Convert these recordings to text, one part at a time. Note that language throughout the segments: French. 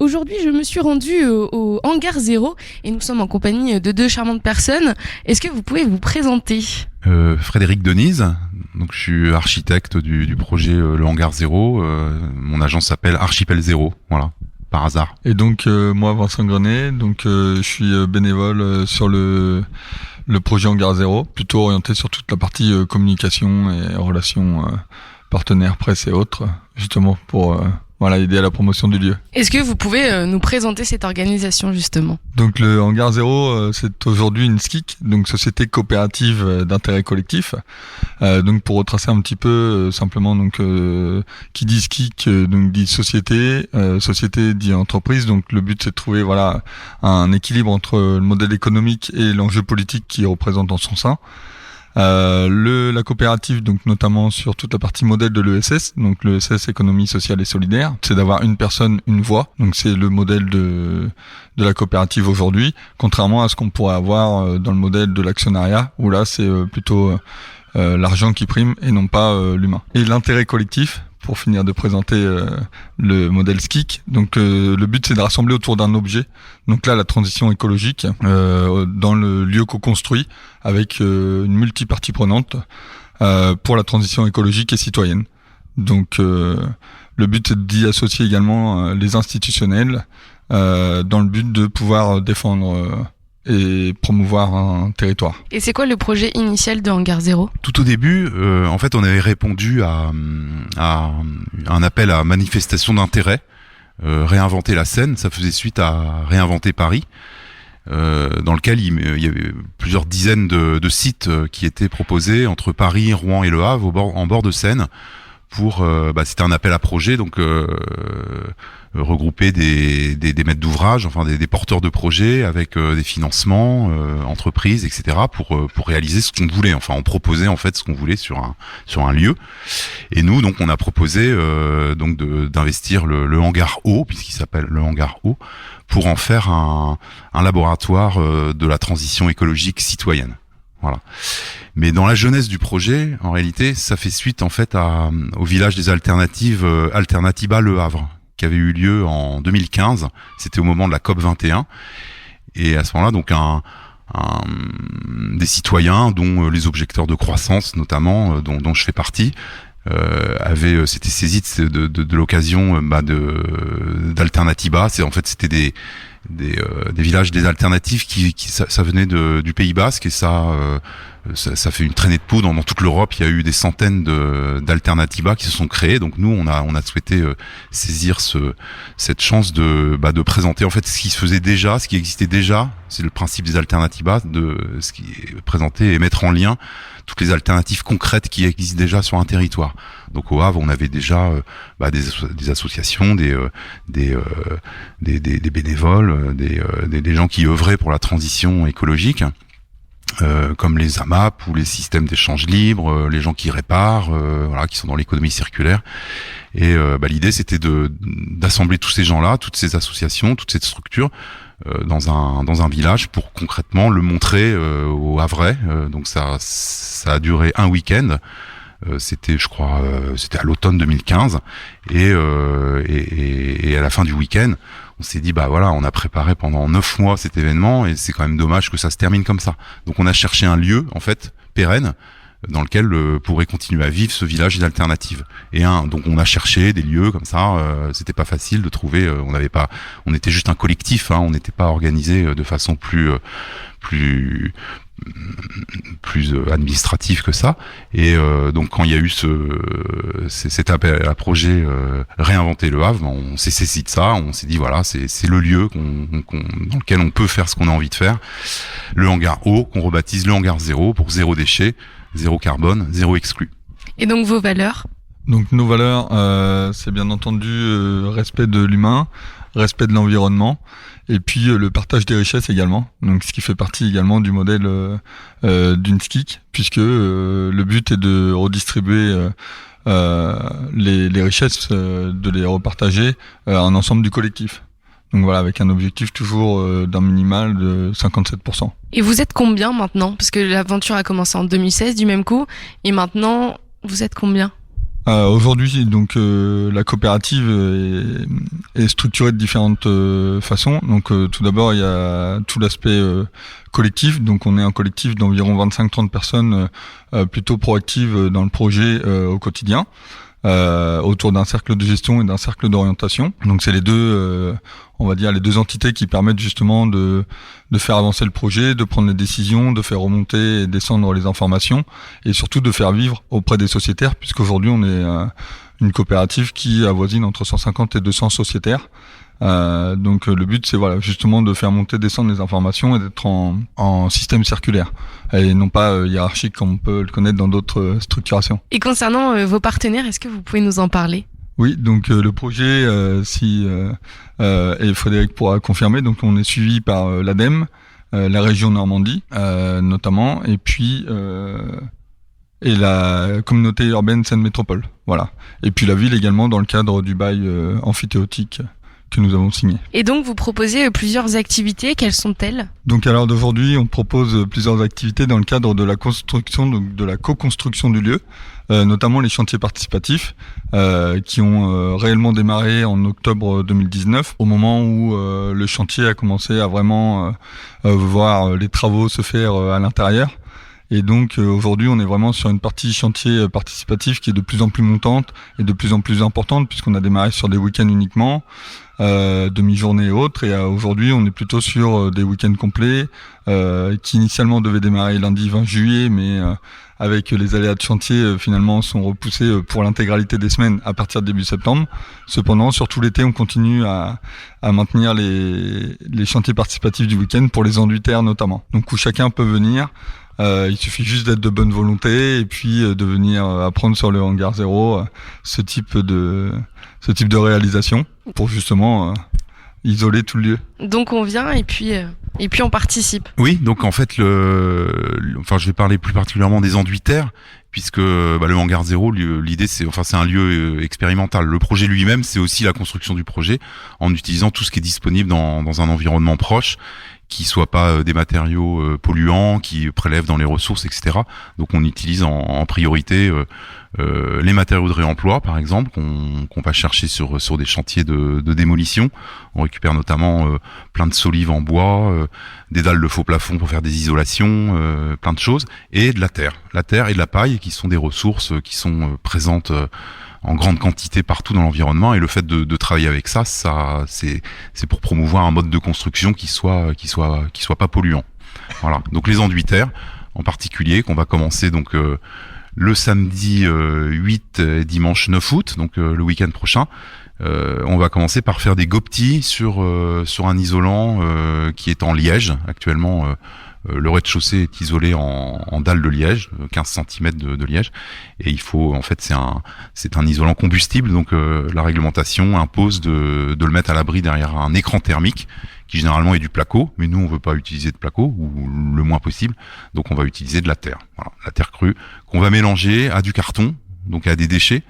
Aujourd'hui, je me suis rendue au Hangar Zéro et nous sommes en compagnie de deux charmantes personnes. Est-ce que vous pouvez vous présenter ? Frédéric Denise, donc je suis architecte du projet Le Hangar Zéro. Mon agence s'appelle Archipel Zéro, voilà, par hasard. Et donc moi Vincent Grenet, donc je suis bénévole sur le projet Hangar Zéro, plutôt orienté sur toute la partie communication et relations partenaires, presse et autres, justement pour aider à la promotion du lieu. Est-ce que vous pouvez nous présenter cette organisation justement ? Donc le Hangar Zéro, c'est aujourd'hui une SCIC, donc société coopérative d'intérêt collectif. Donc pour retracer un petit peu simplement, donc qui dit SCIC, donc dit société, société dit entreprise. Donc le but c'est de trouver un équilibre entre le modèle économique et l'enjeu politique qui représente dans son sein. La coopérative, donc notamment sur toute la partie modèle de l'ESS, donc l'ESS économie sociale et solidaire, c'est d'avoir une personne, une voix. Donc c'est le modèle de la coopérative aujourd'hui, contrairement à ce qu'on pourrait avoir dans le modèle de l'actionnariat, où là c'est plutôt l'argent qui prime et non pas l'humain. Et l'intérêt collectif, pour finir de présenter le modèle SCIC. Donc le but c'est de rassembler autour d'un objet. Donc là la transition écologique dans le lieu co-construit avec une multipartie prenante pour la transition écologique et citoyenne. Donc le but c'est d'y associer également les institutionnels dans le but de pouvoir défendre et promouvoir un territoire. Et c'est quoi le projet initial de Hangar Zéro ? Tout au début, en fait, on avait répondu à un appel à manifestation d'intérêt, réinventer la Seine. Ça faisait suite à réinventer Paris, dans lequel il y avait plusieurs dizaines de sites qui étaient proposés entre Paris, Rouen et Le Havre, en bord de Seine. C'était un appel à projet, donc regrouper des maîtres d'ouvrage, enfin des porteurs de projets avec des financements, entreprises, etc. pour réaliser ce qu'on voulait. Enfin, on proposait en fait ce qu'on voulait sur un lieu. Et nous, donc, on a proposé d'investir le hangar haut, puisqu'il s'appelle le hangar haut, pour en faire un laboratoire de la transition écologique citoyenne. Voilà. Mais dans la jeunesse du projet, en réalité, ça fait suite en fait au village des alternatives Alternatiba Le Havre, qui avait eu lieu en 2015. C'était au moment de la COP 21. Et à ce moment-là, donc des citoyens, dont les objecteurs de croissance notamment, dont je fais partie, s'étaient saisis de l'occasion d'Alternatiba. C'était des villages des alternatives ça venait du Pays Basque, et ça fait une traînée de poudre dans toute l'Europe. Il y a eu des centaines d'alternatives qui se sont créées. Donc nous, on a souhaité saisir cette chance de présenter en fait ce qui se faisait déjà, ce qui existait déjà. C'est le principe des alternatives, de ce qui est présenté et mettre en lien toutes les alternatives concrètes qui existent déjà sur un territoire. Donc au Havre, on avait déjà des associations, des bénévoles, des gens qui œuvraient pour la transition écologique, comme les AMAP ou les systèmes d'échange libre, les gens qui réparent, qui sont dans l'économie circulaire. Et l'idée, c'était d'assembler tous ces gens-là, toutes ces associations, toute cette structure dans un village pour concrètement le montrer aux Havrais. Donc ça a duré un week-end. C'était à l'automne 2015, et à la fin du week-end, on s'est dit on a préparé pendant 9 mois cet événement, et c'est quand même dommage que ça se termine comme ça. Donc on a cherché un lieu en fait pérenne dans lequel pourrait continuer à vivre ce village d'alternatives. Donc on a cherché des lieux comme ça. C'était pas facile de trouver. On était juste un collectif. On n'était pas organisé de façon plus administratif que ça. Et donc quand il y a eu cet appel à projet réinventer le Havre, on s'est saisi de ça. On s'est dit c'est le lieu dans lequel on peut faire ce qu'on a envie de faire. Le hangar haut, qu'on rebaptise le hangar zéro, pour zéro déchet, zéro carbone, zéro exclu. Et donc vos valeurs ? Donc nos valeurs, c'est bien entendu respect de l'humain, respect de l'environnement, et puis le partage des richesses également. Donc ce qui fait partie également du modèle d'une SCIC, puisque le but est de redistribuer les richesses, de les repartager à un ensemble du collectif. Donc voilà, avec un objectif toujours d'un minimal de 57%. Et vous êtes combien maintenant ? Parce que l'aventure a commencé en 2016 du même coup, et maintenant, vous êtes combien ? Aujourd'hui, donc la coopérative est structurée de différentes façons. Donc tout d'abord, il y a tout l'aspect collectif. Donc on est un collectif d'environ 25-30 personnes plutôt proactives dans le projet au quotidien. Autour d'un cercle de gestion et d'un cercle d'orientation. Donc c'est les deux, on va dire les deux entités qui permettent justement de faire avancer le projet, de prendre les décisions, de faire remonter et descendre les informations, et surtout de faire vivre auprès des sociétaires, puisqu'aujourd'hui on est une coopérative qui avoisine entre 150 et 200 sociétaires. Donc le but c'est justement de faire monter, descendre les informations et d'être en système circulaire et non pas hiérarchique comme on peut le connaître dans d'autres structurations. Et concernant vos partenaires, est-ce que vous pouvez nous en parler ? Oui, donc le projet, et Frédéric pourra confirmer, donc on est suivi par l'ADEME, la région Normandie notamment, et puis et la communauté urbaine Seine Métropole, voilà. Et puis la ville également dans le cadre du bail amphithéotique que nous avons signé. Et donc vous proposez plusieurs activités, quelles sont-elles ? Donc à l'heure d'aujourd'hui, on propose plusieurs activités dans le cadre de la construction, donc de la co-construction du lieu, notamment les chantiers participatifs qui ont réellement démarré en octobre 2019, au moment où le chantier a commencé à vraiment voir les travaux se faire à l'intérieur. Et donc aujourd'hui, on est vraiment sur une partie chantier participatif qui est de plus en plus montante et de plus en plus importante, puisqu'on a démarré sur des week-ends uniquement, demi-journée et autres, et aujourd'hui on est plutôt sur des week-ends complets qui initialement devaient démarrer lundi 20 juillet, mais avec les aléas de chantier finalement sont repoussés pour l'intégralité des semaines à partir de début septembre. Cependant, sur tout l'été, on continue à maintenir les chantiers participatifs du week-end pour les enduitaires notamment, donc où chacun peut venir. Il suffit juste d'être de bonne volonté et puis de venir apprendre sur le hangar 0 ce type de réalisation pour justement isoler tout le lieu. Donc on vient et puis on participe. Oui, donc en fait je vais parler plus particulièrement des enduitaires, puisque le hangar 0, l'idée c'est un lieu expérimental. Le projet lui-même, c'est aussi la construction du projet en utilisant tout ce qui est disponible dans un environnement proche, qui soit pas des matériaux polluants, qui prélèvent dans les ressources, etc. Donc on utilise en priorité les matériaux de réemploi, par exemple, qu'on va chercher sur des chantiers de démolition. On récupère notamment plein de solives en bois, des dalles de faux plafond pour faire des isolations, plein de choses, et de la terre et de la paille, qui sont des ressources qui sont présentes en grande quantité partout dans l'environnement, et le fait de travailler avec ça c'est pour promouvoir un mode de construction qui soit pas polluant. Voilà. Donc les enduitaires en particulier, qu'on va commencer donc le samedi 8 et dimanche 9 août, donc le week-end prochain. On va commencer par faire des goptis sur un isolant qui est en liège actuellement. Le rez-de-chaussée est isolé en dalle de liège, 15 cm de liège, et il faut, en fait, c'est un isolant combustible, donc la réglementation impose de le mettre à l'abri derrière un écran thermique qui généralement est du placo, mais nous on veut pas utiliser de placo, ou le moins possible, donc on va utiliser de la terre, voilà, la terre crue qu'on va mélanger à du carton, donc à des déchets,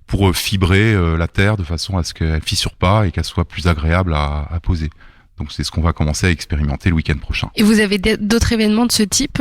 pour fibrer la terre de façon à ce qu'elle fissure pas et qu'elle soit plus agréable à poser. Donc c'est ce qu'on va commencer à expérimenter le week-end prochain. Et vous avez d'autres événements de ce type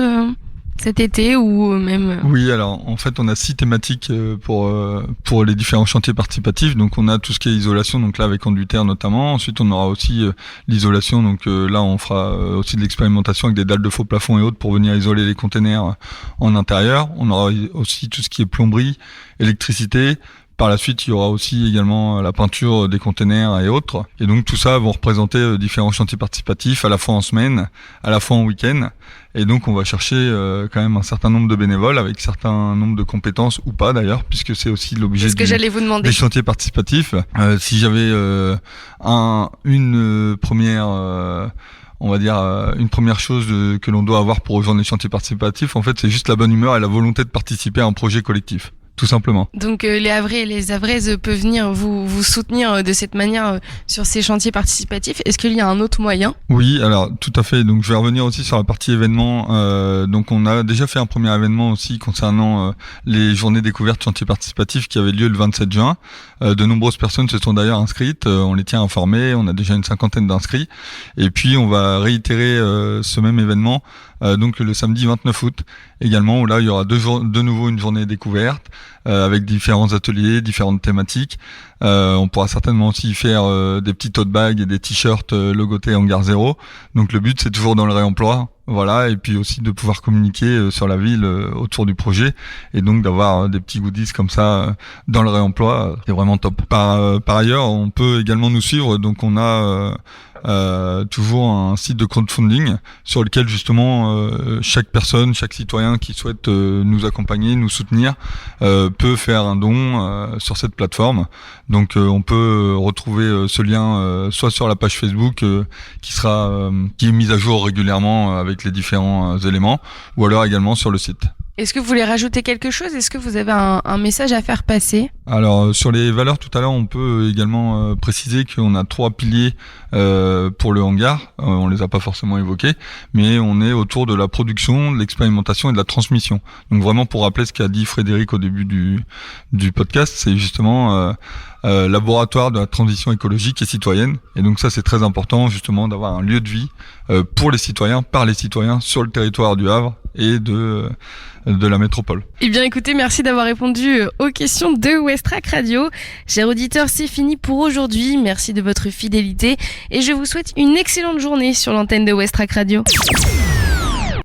cet été ou même Oui, alors en fait on a 6 thématiques pour les différents chantiers participatifs. Donc on a tout ce qui est isolation, donc là avec enduitaire notamment. Ensuite on aura aussi l'isolation, donc là on fera aussi de l'expérimentation avec des dalles de faux plafond et autres pour venir isoler les containers en intérieur. On aura aussi tout ce qui est plomberie, électricité. Par la suite, il y aura aussi également la peinture des containers et autres. Et donc tout ça vont représenter différents chantiers participatifs, à la fois en semaine, à la fois en week-end. Et donc on va chercher quand même un certain nombre de bénévoles avec certain nombre de compétences ou pas d'ailleurs, puisque c'est aussi l'objet des chantiers participatifs. Si j'avais une première chose que l'on doit avoir pour rejoindre les chantiers participatifs, en fait, c'est juste la bonne humeur et la volonté de participer à un projet collectif. Tout simplement. Donc les Havrais et les Havraises peuvent venir vous soutenir de cette manière sur ces chantiers participatifs. Est-ce qu'il y a un autre moyen ? Oui, alors tout à fait. Donc je vais revenir aussi sur la partie événement. Donc on a déjà fait un premier événement aussi concernant les journées découvertes chantiers participatifs qui avaient lieu le 27 juin. De nombreuses personnes se sont d'ailleurs inscrites. On les tient informés. On a déjà une 50aine d'inscrits. Et puis on va réitérer ce même événement donc le samedi 29 août également, où là il y aura de nouveau une journée découverte avec différents ateliers, différentes thématiques. On pourra certainement aussi faire des petits tote bags et des t-shirts logotés Hangar Zéro. Donc le but c'est toujours dans le réemploi. Voilà, et puis aussi de pouvoir communiquer sur la ville autour du projet, et donc d'avoir des petits goodies comme ça dans le réemploi, c'est vraiment top. Par ailleurs, on peut également nous suivre, donc on a toujours un site de crowdfunding sur lequel justement chaque personne, chaque citoyen qui souhaite nous accompagner, nous soutenir, peut faire un don sur cette plateforme. Donc on peut retrouver ce lien soit sur la page Facebook qui est mise à jour régulièrement avec les différents éléments, ou alors également sur le site. Est-ce que vous voulez rajouter quelque chose ? Est-ce que vous avez un message à faire passer ? Alors sur les valeurs, tout à l'heure, on peut également préciser qu'on a 3 piliers pour le hangar. On les a pas forcément évoqués, mais on est autour de la production, de l'expérimentation et de la transmission. Donc vraiment, pour rappeler ce qu'a dit Frédéric au début du podcast, c'est justement laboratoire de la transition écologique et citoyenne. Et donc ça, c'est très important justement d'avoir un lieu de vie pour les citoyens, par les citoyens, sur le territoire du Havre et de la métropole. Eh bien écoutez, merci d'avoir répondu aux questions de Westrack Radio. Chers auditeurs, c'est fini pour aujourd'hui. Merci de votre fidélité et je vous souhaite une excellente journée sur l'antenne de Westrack Radio.